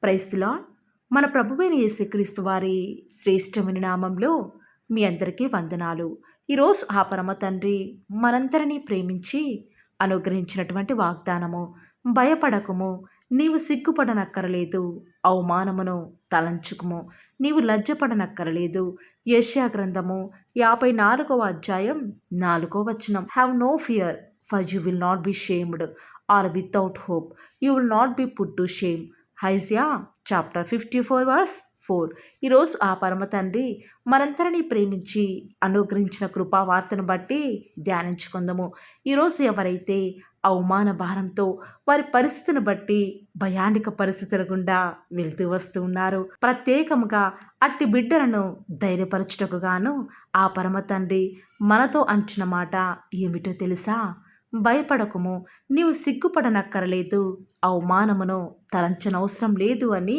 Praise the lord. మన ప్రభువైన యేసుక్రీస్తు వారి శ్రేష్టమైన నామంలో మీ అందరికీ వందనాలు. ఈరోజు ఆ పరమ తండ్రి మనందరినీ ప్రేమించి అనుగ్రహించినటువంటి వాగ్దానము, భయపడకుము, నీవు సిగ్గుపడనక్కరలేదు, అవమానమును తలంచుకుము, నీవు లజ్జపడనక్కరలేదు. యెషయా గ్రంథము 54వ అధ్యాయం 4వ వచనం. Have no fear, for you will not be shamed or without hope, you will not be put to shame. Isaiah chapter 54 verse 4. ఈరోజు ఆ పరమ తండ్రి మనందరినీ ప్రేమించి అనుగ్రహించిన కృపావార్తను బట్టి ధ్యానించుకుందాము. ఈరోజు ఎవరైతే అవమాన భారంతో వారి పరిస్థితిని బట్టి భయానిక పరిస్థితుల గుండా వెళ్తూ వస్తూ ఉన్నారు, ప్రత్యేకముగా అట్టి బిడ్డలను ధైర్యపరచుటకు గాను ఆ పరమ తండ్రి మనతో అంచిన మాట ఏమిటో తెలుసా? భయపడకుము, నీవు సిగ్గుపడనక్కరలేదు, అవమానమును తలంచనవసరం లేదు అని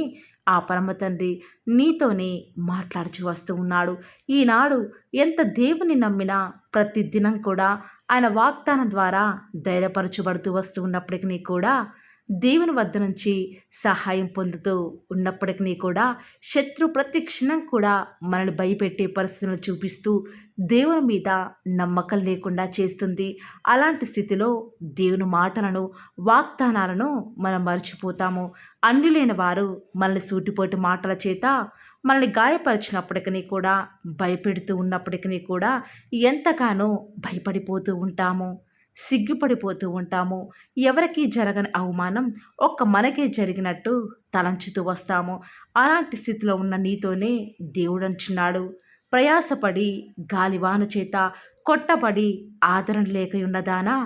ఆ పరమ తండ్రి నీతోనే మాట్లాడుచు వస్తూ ఉన్నాడు. ఈనాడు ఎంత దేవుని నమ్మినా ప్రతి దినం కూడా ఆయన వాగ్దానం ద్వారా ధైర్యపరచబడుతూ వస్తూ ఉన్నప్పటికీ కూడా, దేవుని వద్ద నుంచి సహాయం పొందుతూ ఉన్నప్పటికీ కూడా, శత్రు ప్రతి క్షణం కూడా మనల్ని భయపెట్టే పరిస్థితులను చూపిస్తూ దేవుని మీద నమ్మకం లేకుండా చేస్తుంది. అలాంటి స్థితిలో దేవుని మాటలను, వాగ్దానాలను మనం మర్చిపోతాము. అన్యులైన వారు మనల్ని సూటిపోటి మాటల చేత మనల్ని గాయపరిచినప్పటికీ కూడా, భయపెడుతూ ఉన్నప్పటికీ కూడా ఎంతగానో భయపడిపోతూ ఉంటాము, సిగ్గుపడిపోతూ ఉంటాము. ఎవరికీ జరగని అవమానం ఒక్క మనకే జరిగినట్టు తలంచుతూ వస్తాము. అలాంటి స్థితిలో ఉన్న నీతోనే దేవుడు అంటున్నాడు, ప్రయాసపడి గాలివాన చేత కొట్టబడి ఆదరణ లేక ఉన్నదానా,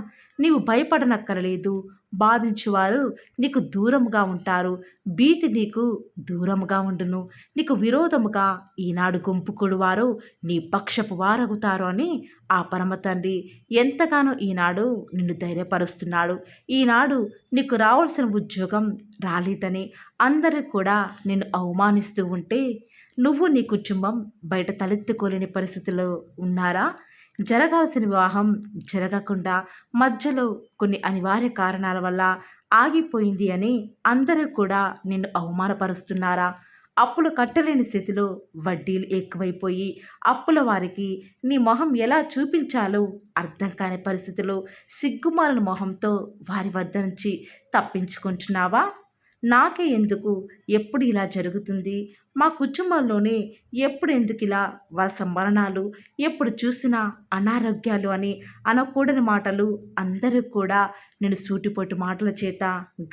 నీవు భయపడనక్కరలేదు. బాధించువారు నీకు దూరముగా ఉంటారు, భీతి నీకు దూరముగా ఉండును. నీకు విరోధముగా ఈనాడు గుంపుకూడువారు నీ పక్షపు వారగుతారు అని ఆ పరమ తండ్రి ఎంతగానో ఈనాడు నిన్ను ధైర్యపరుస్తున్నాడు. ఈనాడు నీకు రావాల్సిన ఉద్యోగం రాలేదని అందరూ కూడా నిన్ను అవమానిస్తూ ఉంటే, నువ్వు నీ కుటుంబం బయట తలెత్తుకోలేని పరిస్థితిలో ఉన్నారా? జరగాల్సిన వివాహం జరగకుండా మధ్యలో కొన్ని అనివార్య కారణాల వల్ల ఆగిపోయింది అని అందరూ కూడా నిన్ను అవమానపరుస్తున్నారా? అప్పులు కట్టలేని స్థితిలో వడ్డీలు ఎక్కువైపోయి అప్పుల వారికి నీ మొహం ఎలా చూపించాలో అర్థం కాని పరిస్థితిలో సిగ్గుమాలిన మొహంతో వారి వద్ద నుంచి తప్పించుకుంటున్నావా? నాకే ఎందుకు ఎప్పుడు ఇలా జరుగుతుంది, మా కుటుంబంలోనే ఎప్పుడు ఎందుకు ఇలా వరుస మరణాలు, ఎప్పుడు చూసినా అనారోగ్యాలు అని అనకూడని మాటలు అందరూ కూడా నేను సూటిపోటు మాటల చేత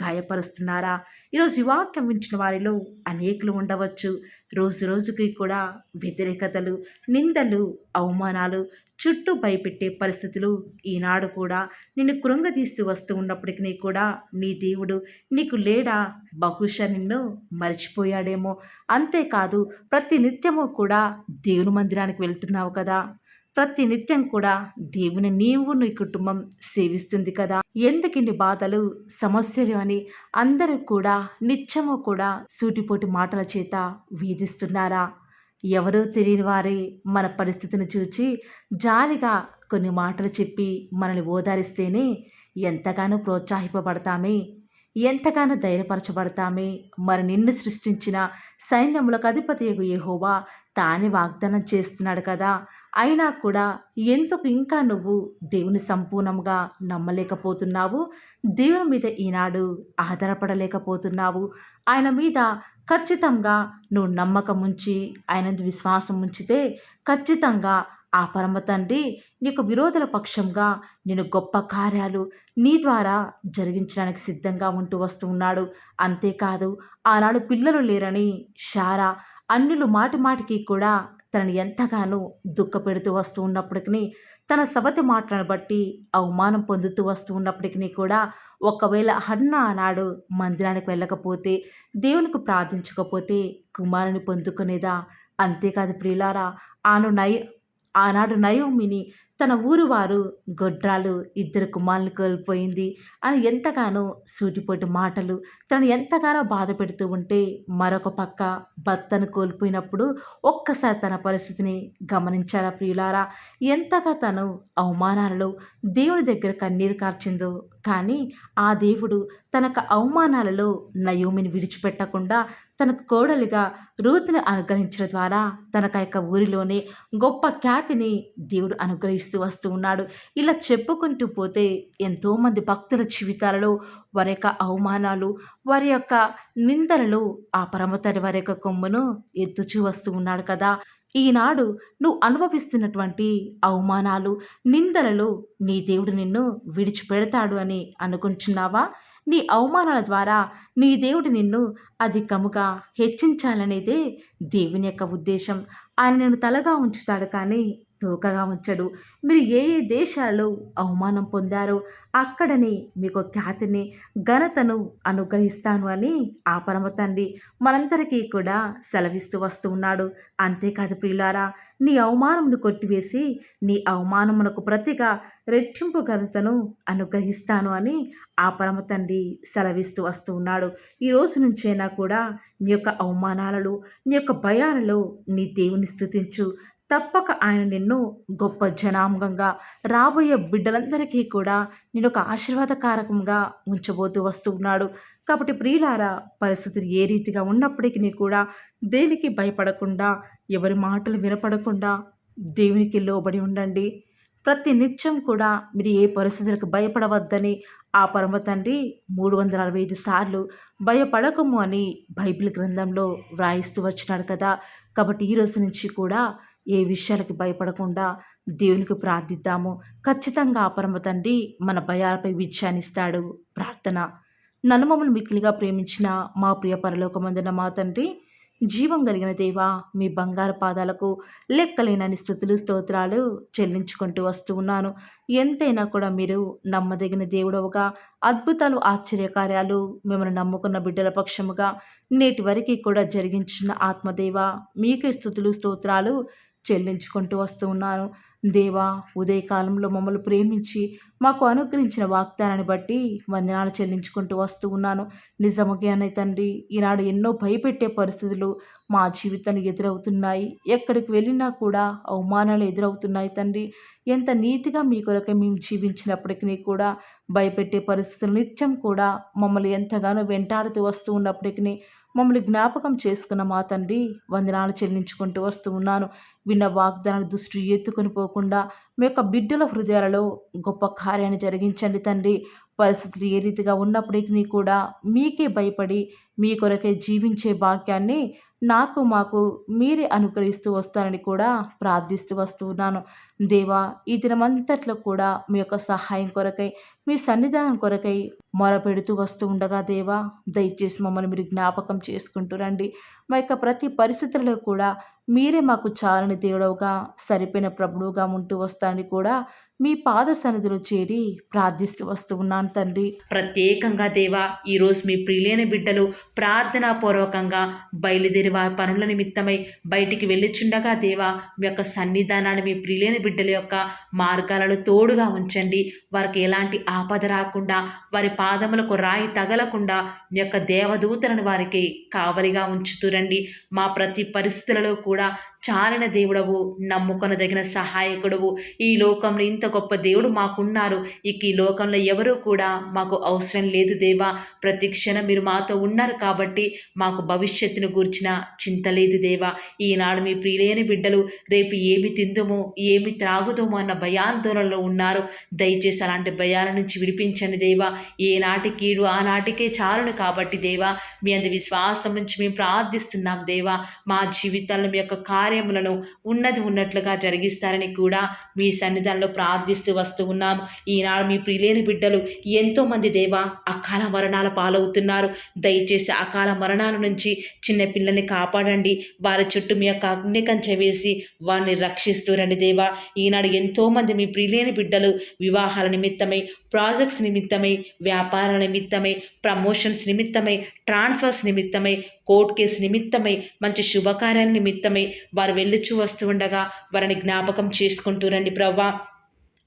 గాయపరుస్తున్నారా? ఈరోజు ఈ వాక్యం వించిన వారిలో అనేకులు ఉండవచ్చు. రోజు రోజుకి కూడా వ్యతిరేకతలు, నిందలు, అవమానాలు, చుట్టూ భయపెట్టే పరిస్థితులు ఈనాడు కూడా నిన్ను కృంగదీస్తూ వస్తూ ఉన్నప్పటికీ కూడా నీ దేవుడు నీకు లేడా? బహుశా నిన్ను మర్చిపోయాడేమో. అంతేకాదు, ప్రతి నిత్యము కూడా దేవుని మందిరానికి వెళ్తున్నావు కదా, ప్రతి నిత్యం కూడా దేవుని నీవు నీ కుటుంబం సేవిస్తుంది కదా, ఎందుకిన్ని బాధలు, సమస్యలు అని అందరూ కూడా నిత్యము కూడా సూటిపోటి మాటల చేత వేధిస్తున్నారా? ఎవరో తెలియని వారే మన పరిస్థితిని చూచి జాలిగా కొన్ని మాటలు చెప్పి మనల్ని ఓదారిస్తేనే ఎంతగానో ప్రోత్సాహింపబడతామే, ఎంతగానో ధైర్యపరచబడతామే. మరి నిన్ను సృష్టించిన సైన్యములకు అధిపతియగు యెహోవా తానే వాగ్దానం చేస్తున్నాడు కదా, అయినా కూడా ఎందుకు ఇంకా నువ్వు దేవుని సంపూర్ణంగా నమ్మలేకపోతున్నావు? దేవుని మీద ఈనాడు ఆధారపడలేకపోతున్నావు? ఆయన మీద ఖచ్చితంగా నువ్వు నమ్మకం ఉంచి ఆయనందు విశ్వాసం ఉంచితే ఖచ్చితంగా ఆ పరమ తండ్రి నీకు విరోధుల పక్షంగా నేను గొప్ప కార్యాలు నీ ద్వారా జరిగించడానికి సిద్ధంగా ఉంటూ వస్తూ ఉన్నాడు. అంతేకాదు, ఆనాడు పిల్లలు లేరని శారా అన్యులు మాటి మాటికి కూడా తనని ఎంతగానో దుఃఖపెడుతూ వస్తూ ఉన్నప్పటికీ, తన సవతి మాటలను బట్టి అవమానం పొందుతూ వస్తూ ఉన్నప్పటికీ కూడా, ఒకవేళ హన్న ఆనాడు మందిరానికి వెళ్ళకపోతే, దేవునికి ప్రార్థించకపోతే కుమారుని పొందుకునేదా? అంతేకాదు ప్రియులారా, ఆనాడు నయోమిని తన ఊరు వారు గొడ్రాలు ఇద్దరు కుమారులు కోల్పోయింది అని ఎంతగానో సూటిపోటి మాటలు తనను ఎంతగానో బాధ పెడుతూ ఉంటే, మరొక పక్క భర్తను కోల్పోయినప్పుడు ఒక్కసారి తన పరిస్థితిని గమనించారా ప్రియులారా? ఎంతగా తను అవమానాలలో దేవుని దగ్గర కన్నీరు కార్చిందో. కానీ ఆ దేవుడు తనకు అవమానాలలో నయోమిని విడిచిపెట్టకుండా తనకు కోడలిగా రూతుని అనుగ్రహించడం ద్వారా తనకు ఆ యొక్క ఊరిలోనే గొప్ప ఖ్యాతిని దేవుడు అనుగ్రహిస్తూ వస్తూ ఉన్నాడు. ఇలా చెప్పుకుంటూ పోతే ఎంతోమంది భక్తుల జీవితాలలో వారి యొక్క అవమానాలు, వారి యొక్క నిందలలో ఆ పరమతరి వారి యొక్క కొమ్మును ఎత్తుచూ వస్తూ ఉన్నాడు కదా. ఈనాడు నువ్వు అనుభవిస్తున్నటువంటి అవమానాలు, నిందలలో నీ దేవుడు నిన్ను విడిచిపెడతాడు అని అనుకుంటున్నావా? నీ అవమానాల ద్వారా నీ దేవుడు నిన్ను అధికముగా హెచ్చించాలనేదే దేవుని యొక్క ఉద్దేశం. ఆయన నిన్ను తలగా ఉంచుతాడు కానీ తోకగా ఉంచడు. మీరు ఏ ఏ దేశాలలో అవమానం పొందారో అక్కడనే మీకు ఖ్యాతిని, ఘనతను అనుగ్రహిస్తాను అని ఆ పరమ తండ్రి మనందరికీ కూడా సెలవిస్తూ వస్తూ ఉన్నాడు. అంతేకాదు ప్రియులారా, నీ అవమానమును కొట్టివేసి నీ అవమానమునకు ప్రతిగా రెట్టింపు ఘనతను అనుగ్రహిస్తాను అని ఆ పరమ తండ్రి సెలవిస్తూ వస్తూ ఉన్నాడు. ఈ రోజు నుంచైనా కూడా నీ యొక్క అవమానాలలో, నీ యొక్క భయాలలో నీ దేవుని స్తుతించు. తప్పక ఆయన నిన్ను గొప్ప జనాంగంగా, రాబోయే బిడ్డలందరికీ కూడా నేను ఒక ఆశీర్వాదకారకంగా ఉంచబోతూ వస్తూ ఉన్నాడు. కాబట్టి ప్రియులారా, పరిస్థితులు ఏ రీతిగా ఉన్నప్పటికీ కూడా దేనికి భయపడకుండా, ఎవరి మాటలు వినపడకుండా దేవునికి లోబడి ఉండండి. ప్రతి నిత్యం కూడా మీరు ఏ పరిస్థితులకు భయపడవద్దని ఆ పరమ తండ్రి 365 సార్లు భయపడకము అని బైబిల్ గ్రంథంలో వ్రాయిస్తూ వచ్చినాడు కదా. కాబట్టి ఈ రోజు నుంచి కూడా ఏ విషయాలకి భయపడకుండా దేవునికి ప్రార్థిద్దాము. ఖచ్చితంగా ఆ పరమ తండ్రి మన భయాలపై విజయాన్నిస్తాడు. ప్రార్థన. నన్ను మమ్మల్ని మిక్కిలిగా ప్రేమించిన మా ప్రియ పరలోకమందున మా తండ్రి, జీవం కలిగిన దేవా, మీ బంగారు పాదాలకు లెక్కలేనని స్తుతులు స్తోత్రాలు చెల్లించుకుంటూ వస్తూ ఉన్నాను. ఎంతైనా కూడా మీరు నమ్మదగిన దేవుడవుగా, అద్భుతాలు ఆశ్చర్యకార్యాలు మిమ్మల్ని నమ్ముకున్న బిడ్డల పక్షముగా నేటి వరకు కూడా జరిగించిన ఆత్మదేవ, మీకే స్తుతులు స్తోత్రాలు చెల్లించుకుంటూ వస్తూ ఉన్నాను. దేవా, ఉదయకాలంలో మమ్మల్ని ప్రేమించి మాకు అనుగ్రహించిన వాగ్దానాన్ని బట్టి వందనాలు చెల్లించుకుంటూ వస్తూ ఉన్నాను. నిజముగానే తండ్రి, ఈనాడు ఎన్నో భయపెట్టే పరిస్థితులు మా జీవితాన్ని ఎదురవుతున్నాయి. ఎక్కడికి వెళ్ళినా కూడా అవమానాలు ఎదురవుతున్నాయి తండ్రి. ఎంత నీతిగా మీ కొరకే మేము జీవించినప్పటికీ కూడా భయపెట్టే పరిస్థితులు నిత్యం కూడా మమ్మల్ని ఎంతగానో వెంటాడుతూ వస్తూ ఉన్నప్పటికీ మమ్మల్ని జ్ఞాపకం చేసుకున్న మా తండ్రి, వందనాలు చెల్లించుకుంటూ వస్తూ ఉన్నాను. విన్న వాగ్దానాలు దృష్టి ఎత్తుకొని పోకుండా మీ యొక్క బిడ్డల హృదయాలలో గొప్ప కార్యాన్ని జరిగించండి తండ్రి. పరిస్థితులు ఏ రీతిగా ఉన్నప్పటికీ కూడా మీకే భయపడి మీ కొరకే జీవించే భాగ్యాన్ని మాకు మీరే అనుగ్రహిస్తూ వస్తారని కూడా ప్రార్థిస్తూ వస్తూ ఉన్నాను. దేవా, ఈ దినమంతట్లో కూడా మీ యొక్క సహాయం కొరకై, మీ సన్నిధానం కొరకై మొరపెడుతూ వస్తూ ఉండగా దేవా, దయచేసి మమ్మల్ని మీరు జ్ఞాపకం చేసుకుంటూ రండి. మా యొక్క ప్రతి పరిస్థితుల్లో కూడా మీరే మాకు చాలని దేవుడవుగా, సరిపోయిన ప్రభువుగా ఉంటూ వస్తానని కూడా మీ పాద సన్నిధిలో చేరి ప్రార్థిస్తూ వస్తూ ఉన్నాను తండ్రి. ప్రత్యేకంగా దేవా, ఈరోజు మీ ప్రియులైన బిడ్డలు ప్రార్థనాపూర్వకంగా బయలుదేరి వారి పనుల నిమిత్తమై బయటికి వెళ్ళిచుండగా దేవా, మీ యొక్క సన్నిధానాన్ని మీ ప్రియులైన బిడ్డల యొక్క మార్గాలలో తోడుగా ఉంచండి. వారికి ఎలాంటి ఆపద రాకుండా, వారి పాదములకు రాయి తగలకుండా మీ యొక్క దేవదూతలను వారికి కావలిగా ఉంచుతురండి. మా ప్రతి పరిస్థితులలో కూడా చాలిన దేవుడవు, నమ్ముకొనదగిన సహాయకుడవు. ఈ లోకంలో ఇంత గొప్ప దేవుడు మాకున్నారు. ఇక ఈ లోకంలో ఎవరూ కూడా మాకు అవసరం లేదు దేవా. ప్రతి క్షణం మీరు మాతో ఉన్నారు కాబట్టి మాకు భవిష్యత్తును గూర్చిన చింత లేదు దేవా. ఈనాడు మీ ప్రియులైన బిడ్డలు రేపు ఏమి తిందుమో, ఏమి త్రాగుదామో అన్న భయాందోళనలో ఉన్నారు. దయచేసి అలాంటి భయాల నుంచి విడిపించండి దేవా. ఏనాటి కీడు ఆనాటికే చాలును కాబట్టి దేవా, మీ అందు విశ్వాసం నుంచి మేము ప్రార్థిస్తున్నాం దేవా. మా జీవితాల్లో మీ యొక్క కార్యములను ఉన్నట్లుగా జరిగిస్తారని కూడా మీ సన్నిధానంలో ప్రార్థిస్తూ వస్తూ ఉన్నాము. ఈనాడు మీ ప్రియులైన బిడ్డలు ఎంతోమంది దేవా అకాల మరణాల పాలవుతున్నారు. దయచేసి అకాల మరణాల నుంచి చిన్న పిల్లల్ని కాపాడండి. వారి చుట్టూ మీ యొక్క అగ్ని కంచె వేసి వారిని రక్షిస్తూ రండి దేవా. ఈనాడు ఎంతోమంది మీ ప్రియులైన బిడ్డలు వివాహాల నిమిత్తమై, ప్రాజెక్ట్స్ నిమిత్తమై, వ్యాపారాల నిమిత్తమై, ప్రమోషన్స్ నిమిత్తమై, ట్రాన్స్ఫర్స్ నిమిత్తమై, కోర్టు కేసు నిమిత్తమై, మంచి శుభకార్యాల నిమిత్తమై వారు వెళ్ళుచూ వస్తూ ఉండగా వారిని జ్ఞాపకం చేసుకుంటూ రండి ప్రవ్వా.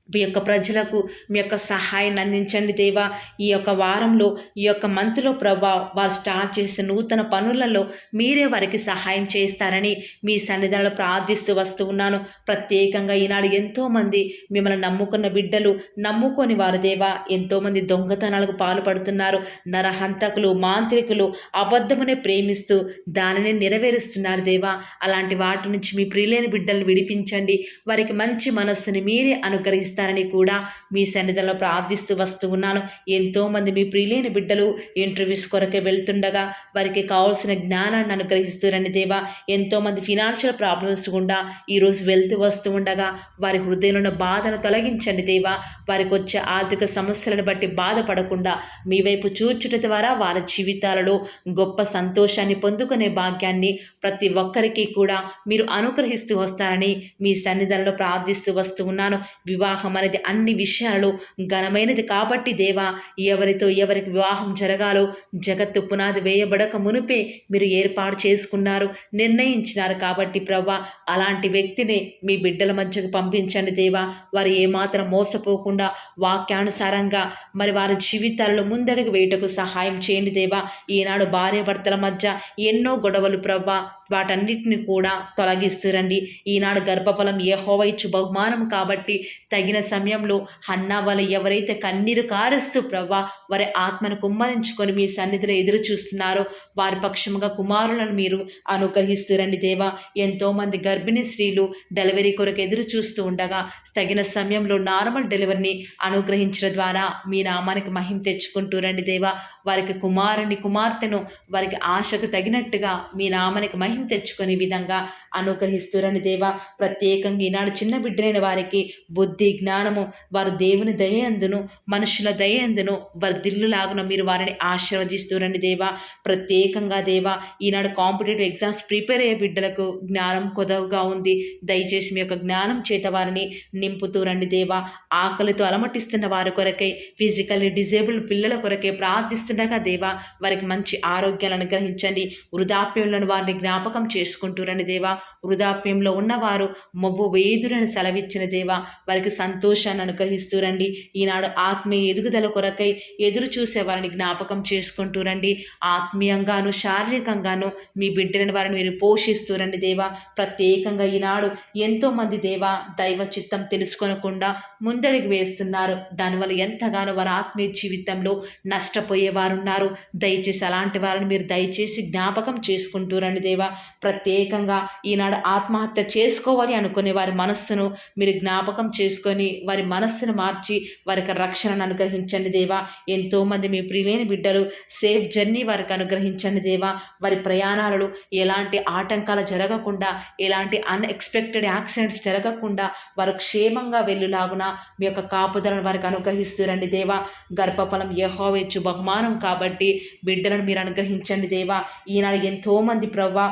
మీ యొక్క ప్రజలకు మీ యొక్క సహాయాన్ని అందించండి దేవా. ఈ యొక్క వారంలో, ఈ యొక్క మంత్లో ప్రభా, వారు స్టార్ట్ చేసే నూతన పనులలో మీరే వారికి సహాయం చేస్తారని మీ సన్నిధానంలో ప్రార్థిస్తూ వస్తూ ఉన్నాను. ప్రత్యేకంగా ఈనాడు ఎంతోమంది మిమ్మల్ని నమ్ముకున్న బిడ్డలు, నమ్ముకొని వారు దేవా, ఎంతోమంది దొంగతనాలకు పాల్పడుతున్నారు. నరహంతకులు, మాంత్రికులు అబద్ధమునే ప్రేమిస్తూ దానిని నెరవేరుస్తున్నారు దేవా. అలాంటి వాటి నుంచి మీ ప్రియులైన బిడ్డలను విడిపించండి. వారికి మంచి మనస్సుని మీరే అనుగ్రహిస్తారు కూడా మీ సన్నిధిలో ప్రార్థిస్తూ వస్తూ ఉన్నాను. ఎంతోమంది మీ ప్రియులైన బిడ్డలు ఇంటర్వ్యూస్ కొరకే వెళ్తుండగా వారికి కావాల్సిన జ్ఞానాన్ని అనుగ్రహిస్తురండి దేవా. ఎంతోమంది ఫినాన్షియల్ ప్రాబ్లమ్స్ గుండా ఈరోజు వెళ్తూ వస్తూ ఉండగా వారి హృదయంలో బాధను తొలగించండి దేవా. వారికి వచ్చే ఆర్థిక సమస్యలను బట్టి బాధపడకుండా మీ వైపు చూచుట ద్వారా వారి జీవితాలలో గొప్ప సంతోషాన్ని పొందుకునే భాగ్యాన్ని ప్రతి ఒక్కరికి కూడా మీరు అనుగ్రహిస్తూ వస్తారని మీ సన్నిధిలో ప్రార్థిస్తూ వస్తూ ఉన్నాను. వివాహం అనేది అన్ని విషయాలలో ఘనమైనది కాబట్టి దేవా, ఎవరికి వివాహం జరగాలో జగత్తు పునాది వేయబడక మునిపే మీరు ఏర్పాటు చేసుకున్నారు, నిర్ణయించినారు కాబట్టి ప్రభా, అలాంటి వ్యక్తిని మీ బిడ్డల మధ్యకు పంపించండి దేవా. వారు ఏమాత్రం మోసపోకుండా వాక్యానుసారంగా మరి వారి జీవితాల్లో ముందడుగు వేయటకు సహాయం చేయండి దేవా. ఈనాడు భార్యాభర్తల మధ్య ఎన్నో గొడవలు ప్రభా, వాటన్నిటిని కూడా తొలగిస్తురండి. ఈనాడు గర్భఫలం యెహోవా ఇచ్చు బహుమానం కాబట్టి తగిన సమయంలో హన్నా వల్ల ఎవరైతే కన్నీరు కారుస్తూ ప్రభా వారి ఆత్మను కుమ్మరించుకొని మీ సన్నిధిలో ఎదురు చూస్తున్నారో వారి పక్షముగా కుమారులను మీరు అనుగ్రహిస్తురండి దేవా. ఎంతోమంది గర్భిణీ స్త్రీలు డెలివరీ కొరకు ఎదురు చూస్తూ ఉండగా తగిన సమయంలో నార్మల్ డెలివరీని అనుగ్రహించడం ద్వారా మీ నామానికి మహిమ తెచ్చుకుంటూ రండి దేవా. వారికి కుమార్తెను వారికి ఆశకు తగినట్టుగా మీ నామానికి మహిమ తెచ్చుకునే విధంగా అనుగ్రహిస్తురండి దేవా. ప్రత్యేకంగా ఈనాడు చిన్న బిడ్డలైన వారికి బుద్ధి జ్ఞానము వారు దేవుని దయందును మనుషుల దయందును వర్ధిల్లులాగున మీరు వారిని ఆశీర్వదిస్తురండి దేవా. ప్రత్యేకంగా దేవా, ఈనాడు కాంపిటేటివ్ ఎగ్జామ్స్ ప్రిపేర్ అయ్యే బిడ్డలకు జ్ఞానం కొదవగా ఉంది. దయచేసి మీ యొక్క జ్ఞానం చేత వారిని నింపుతూ రండి దేవా. ఆకలితో అలమటిస్తున్న వారి కొరకై, ఫిజికల్లీ డిజేబుల్డ్ పిల్లల కొరకై ప్రార్థిస్తుండగా దేవా, వారికి మంచి ఆరోగ్యాలను అనుగ్రహించండి. వృద్ధాప్యంలో వారిని జ్ఞాపకం చేసుకుంటూ రండి దేవా. వృద్ధాప్యంలో ఉన్నవారు మొవ్వు వేదురని సెలవిచ్చిన దేవా, వారికి సంతోషాన్ని అనుగ్రహిస్తూ రండి. ఈనాడు ఆత్మీయ ఎదుగుదల కొరకై ఎదురు చూసే వారిని జ్ఞాపకం చేసుకుంటూ రండి. ఆత్మీయంగాను శారీరకంగాను మీ బిడ్డలను వారిని మీరు పోషిస్తూ రండి దేవా. ప్రత్యేకంగా ఈనాడు ఎంతోమంది దేవా దైవ చిత్తం తెలుసుకోనకుండా ముందడుగు వేస్తున్నారు. దానివల్ల ఎంతగానో వారి ఆత్మీయ జీవితంలో నష్టపోయేవారు ఉన్నారు. దయచేసి అలాంటి వారిని మీరు దయచేసి జ్ఞాపకం చేసుకుంటూ రండి దేవా. ప్రత్యేకంగా ఈనాడు ఆత్మహత్య చేసుకోవాలి అనుకునే వారి మనస్సును మీరు జ్ఞాపకం చేసుకొని వారి మనస్సును మార్చి వారికి రక్షణను అనుగ్రహించండి దేవా. ఎంతోమంది మీ ప్రియులైన బిడ్డలు సేఫ్ జర్నీ వారికి అనుగ్రహించండి దేవా. వారి ప్రయాణాలలో ఎలాంటి ఆటంకాలు జరగకుండా, ఎలాంటి అన్ఎక్స్పెక్టెడ్ యాక్సిడెంట్స్ జరగకుండా వారు క్షేమంగా వెళ్ళులాగున మీ యొక్క కాపుదలను వారికి అనుగ్రహిస్తురండి దేవా. గర్భఫలం యెహోవా ఇచ్చు బహుమానం కాబట్టి బిడ్డలను మీరు అనుగ్రహించండి దేవా. ఈనాడు ఎంతోమంది ప్రవ్వా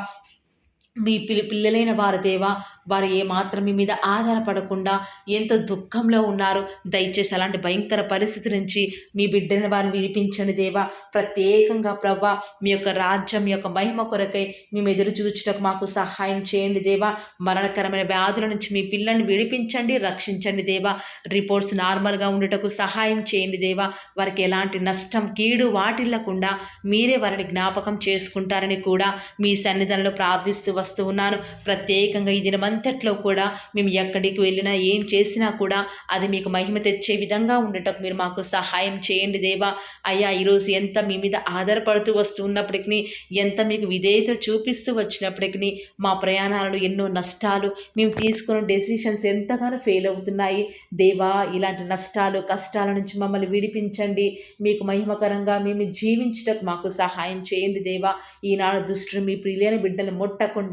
మీ పిల్లలైన వారు దేవా, వారు ఏమాత్రం మీ మీద ఆధారపడకుండా ఎంతో దుఃఖంలో ఉన్నారు. దయచేసి అలాంటి భయంకర పరిస్థితి నుంచి మీ బిడ్డలను వారిని విడిపించండి దేవా. ప్రత్యేకంగా ప్రభా, మీ యొక్క రాజ్యం, మీ యొక్క మహిమ కొరకై మేము ఎదురు చూచుటకు మాకు సహాయం చేయండి దేవా. మరణకరమైన వ్యాధుల నుంచి మీ పిల్లల్ని విడిపించండి, రక్షించండి దేవా. రిపోర్ట్స్ నార్మల్గా ఉండటకు సహాయం చేయండి దేవా. వారికి ఎలాంటి నష్టం, కీడు వాటిల్లకుండా మీరే వారిని జ్ఞాపకం చేసుకుంటారని కూడా మీ సన్నిధానంలో ప్రార్థిస్తూ వస్తూ ఉన్నాను. ప్రత్యేకంగా ఈ దినమంతట్లో కూడా మేము ఎక్కడికి వెళ్ళినా ఏం చేసినా కూడా అది మీకు మహిమ తెచ్చే విధంగా ఉండటం మీరు మాకు సహాయం చేయండి దేవా. అయ్యా, ఈరోజు ఎంత మీ మీద ఆధారపడుతూ వస్తూ ఉన్నప్పటికీ, ఎంత మీకు విధేయత చూపిస్తూ వచ్చినప్పటికీ మా ప్రయాణాలలో ఎన్నో నష్టాలు, మేము తీసుకున్న డెసిషన్స్ ఎంతగానో ఫెయిల్ అవుతున్నాయి దేవా. ఇలాంటి నష్టాలు, కష్టాల నుంచి మమ్మల్ని విడిపించండి. మీకు మహిమకరంగా మేము జీవించటకు మాకు సహాయం చేయండి దేవా. ఈనాడు దుష్టుడు మీ ప్రియులైన బిడ్డలు ముట్టకుండా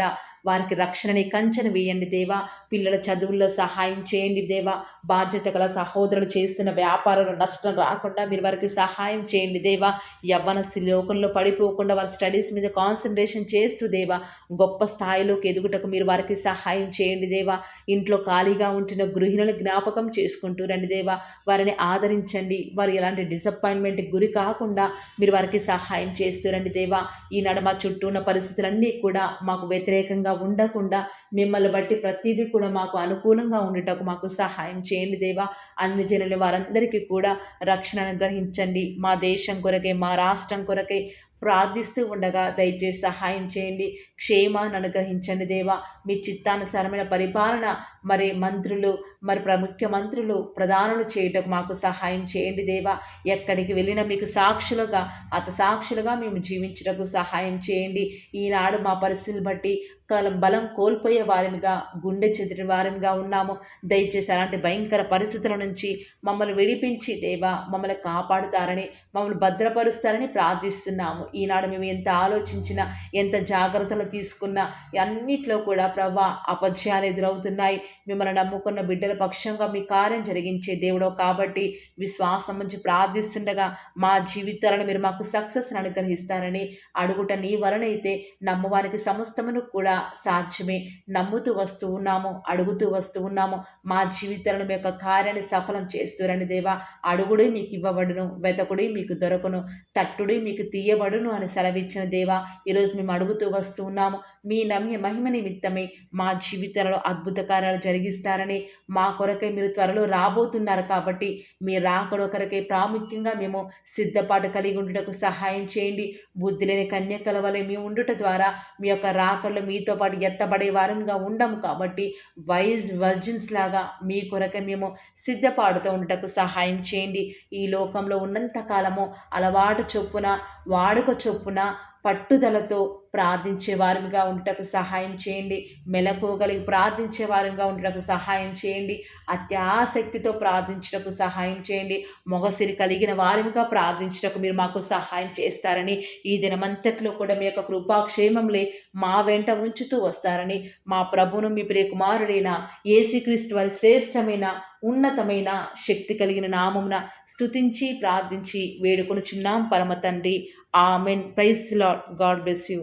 వారికి రక్షణని కంచెను వేయండి దేవా. పిల్లల చదువుల్లో సహాయం చేయండి దేవా. బాధ్యత గల సహోదరులు చేస్తున్న వ్యాపారంలో నష్టం రాకుండా మీరు వారికి సహాయం చేయండి దేవా. యవ్వనస్తులు లోకంలో పడిపోకుండా వారి స్టడీస్ మీద కాన్సన్ట్రేషన్ చేస్తూ దేవా గొప్ప స్థాయిలోకి ఎదుగుటకు మీరు వారికి సహాయం చేయండి దేవా. ఇంట్లో ఖాళీగా ఉంటున్న గృహిణులు జ్ఞాపకం చేసుకుంటూ రండి దేవా. వారిని ఆదరించండి. వారు ఎలాంటి డిసప్పాయింట్మెంట్కి గురి కాకుండా మీరు వారికి సహాయం చేస్తూ రండి దేవా. ఈనాడు మా చుట్టూ ఉన్న పరిస్థితులన్నీ కూడా మాకు వ్యతిరేకంగా ఉండకుండా మిమ్మల్ని బట్టి ప్రతిదీ కూడా మాకు అనుకూలంగా ఉండేటకు మాకు సహాయం చేయండి దేవా. అన్ని జనుల వారందరికీ కూడా రక్షణ అనుగ్రహించండి. మా దేశం కొరకే, మా రాష్ట్రం కొరకే ప్రార్థిస్తూ ఉండగా దయచేసి సహాయం చేయండి. క్షేమాన్ని అనుగ్రహించండి దేవా. మీ చిత్తానుసారమైన పరిపాలన మరి మంత్రులు, మరి ముఖ్యమంత్రులు, ప్రధానులు చేయటకు మాకు సహాయం చేయండి దేవా. ఎక్కడికి వెళ్ళినా మీకు సాక్షులుగా, సాక్షులుగా మేము జీవించటకు సహాయం చేయండి. ఈనాడు మా పరిస్థితులు బట్టి బలం కోల్పోయే వారిగా, గుండె చెదిరిన వారిగా ఉన్నాము. దయచేసి అలాంటి భయంకర పరిస్థితుల నుంచి మమ్మల్ని విడిపించి దేవా మమ్మల్ని కాపాడుతారని, మమ్మల్ని భద్రపరుస్తారని ప్రార్థిస్తున్నాము. ఈనాడు మేము ఎంత ఆలోచించినా, ఎంత జాగ్రత్తలు తీసుకున్నా అన్నిట్లో కూడా ప్రభా అపజయాలు ఎదురవుతున్నాయి. మిమ్మల్ని నమ్ముకున్న బిడ్డల పక్షంగా మీ కార్యం జరిగించే దేవుడో కాబట్టి విశ్వాసం నుంచి ప్రార్థిస్తుండగా మా జీవితాలను మీరు మాకు సక్సెస్ని అనుగ్రహిస్తారని అడుగుట నీ వలనైతే నమ్మవారికి సమస్తమును కూడా సాధ్యమే. నమ్ముతూ వస్తూ ఉన్నాము, అడుగుతూ వస్తూ ఉన్నాము. మా జీవితాలను మీ యొక్క కార్యాన్ని సఫలం చేస్తురండి దేవా. అడుగుడి మీకు ఇవ్వబడును, వెతకుడి మీకు దొరకును, తట్టుడి మీకు తీయబడును అని సెలవిచ్చిన దేవా. ఈరోజు మేము అడుగుతూ వస్తూ ఉన్నాము. మీ మహిమ నిమిత్తమే మా జీవితాలలో అద్భుత కార్యాలు జరిగిస్తారని, మా కొరకై మీరు త్వరలో రాబోతున్నారు కాబట్టి మీ రాకడ కొరకై ప్రాముఖ్యంగా మేము సిద్ధపాటు కలిగి ఉండుటకు సహాయం చేయండి. బుద్ధి లేని కన్యకల వలె మేము ఉండుట ద్వారా మీ యొక్క రాకడలో మీతో పాటు ఎత్తబడే వారంగా ఉండము కాబట్టి వర్జిన్స్ లాగా మీ కొరకై మేము సిద్ధపాడుతూ ఉండటకు సహాయం చేయండి. ఈ లోకంలో ఉన్నంత కాలము అలవాటు చొప్పున, వాడుక చొప్పున, పట్టుదలతో ప్రార్థించే వారిగా ఉండటకు సహాయం చేయండి. మెలకువగలిగి ప్రార్థించే వారిగా ఉండటకు సహాయం చేయండి. అత్యాసక్తితో ప్రార్థించటకు సహాయం చేయండి. మొగసిరి కలిగిన వారిగా ప్రార్థించటకు మీరు మాకు సహాయం చేస్తారని, ఈ దినమంతట్లో కూడా మీ యొక్క కృపాక్షేమంలే మా వెంట ఉంచుతూ వస్తారని, మా ప్రభువును మీ ప్రియ కుమారుడైన యేసుక్రీస్తు వారి శ్రేష్టమైన ఉన్నతమైన శక్తి కలిగిన నామమున స్తుతించి ప్రార్థించి వేడుకొనుచున్నాం పరమ తండ్రి. Amen. Praise the Lord. God bless you.